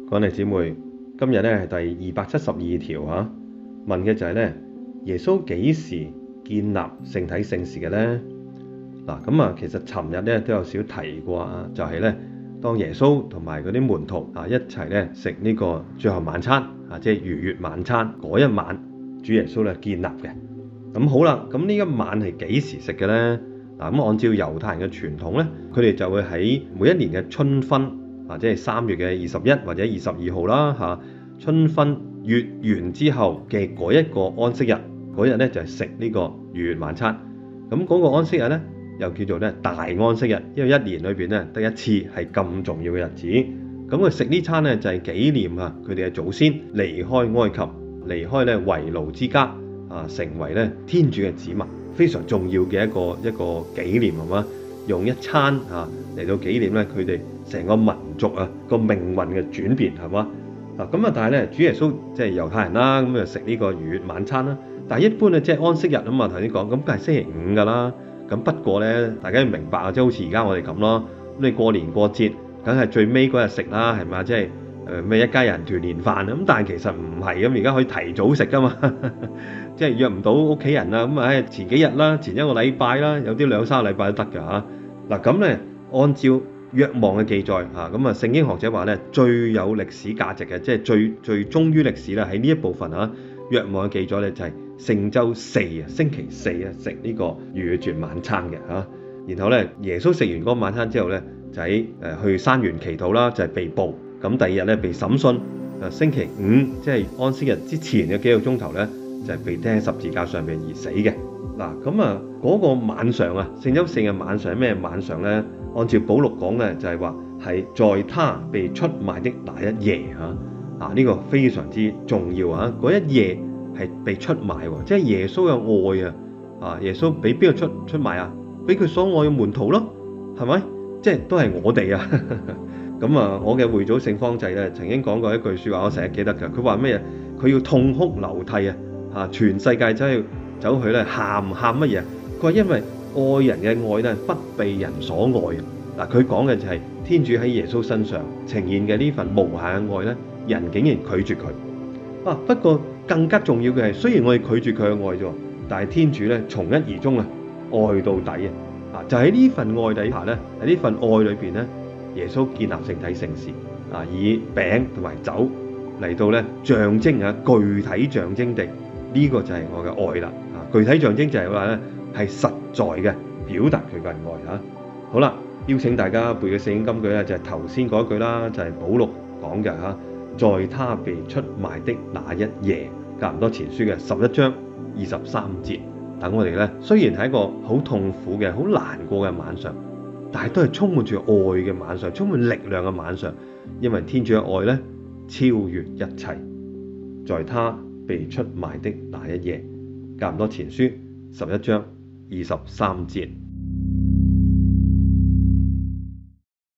各位姊妹，今日咧係第272條嚇，問嘅就係咧，耶穌幾時建立聖體聖事嘅咧？嗱，咁啊，其實尋日咧都有少提過啊，就係咧，當耶穌同埋嗰啲門徒啊一齊咧食呢個最後晚餐啊，即係逾越晚餐嗰一晚，主耶穌咧建立嘅。咁好啦，咁呢一晚係幾時食嘅咧？嗱，咁按照猶太人嘅傳統咧，佢哋就會喺每一年嘅春分，或者係3月嘅21或者22號啦嚇，春分月圓之後嘅嗰一個安息日，嗰日咧就係食呢個逾越晚餐。咁嗰個安息日咧又叫做咧大安息日，因為一年裏邊咧得一次係咁重要嘅日子。咁佢食呢餐咧就係紀念啊佢哋嘅祖先離開埃及，離開咧為奴之家啊，成為咧天主嘅子民，非常重要嘅一個紀念係嘛？用一餐啊嚟到紀念咧佢哋成個民族啊個命運嘅轉變係嘛？嗱咁啊，但係咧主耶穌即係猶太人啦，咁就食呢個逾越晚餐啦。但係一般咧即係安息日啊嘛，頭先講咁梗係星期5㗎啦。咁不過咧，大家要明白啊，即係好似而家我哋咁咯。咁你過年過節，梗係最尾嗰日食啦，係嘛？即係咩一家人團年飯咁，但係其實唔係咁，而家可以提早食㗎嘛。即係約唔到屋企人啦，咁啊前幾日啦，前一個禮拜啦，有啲2-3個禮拜都得㗎嚇。嗱咁咧，按照若望嘅記載嚇，咁啊聖經學者話咧最有歷史價值嘅，即係最忠於歷史啦，喺呢一部分嚇，若望嘅記載咧就係聖週4啊，星期4啊食呢個逾越晚餐嘅嚇。然後咧耶穌食完嗰個晚餐之後咧，就喺去山園祈禱啦，就係被捕。咁第二日咧被審訊，星期5即係安息日之前嘅幾個鐘頭咧，就係被釘喺十字架上面而死嘅。嗱咁啊嗰個晚上啊，聖週4嘅晚上係咩晚上咧？按照保祿講嘅就係話係在他被出賣的那一夜嚇。呢個非常之重要啊！嗰一夜係被出賣喎，即係耶穌嘅愛啊！耶穌俾邊個出賣啊？俾佢所愛嘅門徒咯，係咪？即係都係我哋啊！咁啊，我嘅會祖聖方濟咧曾經講過一句説話，我成日記得㗎。佢話咩嘢？佢要痛哭流涕啊！全世界走去咧喊乜嘢？佢話因為愛人嘅愛咧不被人所愛啊！佢講嘅就係天主喺耶穌身上呈現嘅呢份無限嘅愛咧，人竟然拒絕佢啊！不過更加重要嘅係，雖然我哋拒絕佢嘅愛啫，但係天主咧從一而終啊，愛到底啊！就喺呢份愛底下咧，喺呢份愛裏邊咧，耶穌建立聖體聖事啊，以餅同埋酒嚟到咧象徵啊，具體象徵地呢個就係我嘅愛啦啊！具體象徵就係話咧係實在嘅表達佢嘅愛嚇。好啦，邀請大家背嘅聖經金句咧就係頭先嗰句啦，就係保祿講嘅嚇，在他被出賣的那一夜，格林多前書嘅11章23節。等我哋咧，雖然係一個好痛苦嘅、好難過嘅晚上，但係都係充滿住愛嘅晚上，充滿力量嘅晚上，因為天主嘅愛咧超越一切。在他被出賣的那一夜，格林多前書11章23節。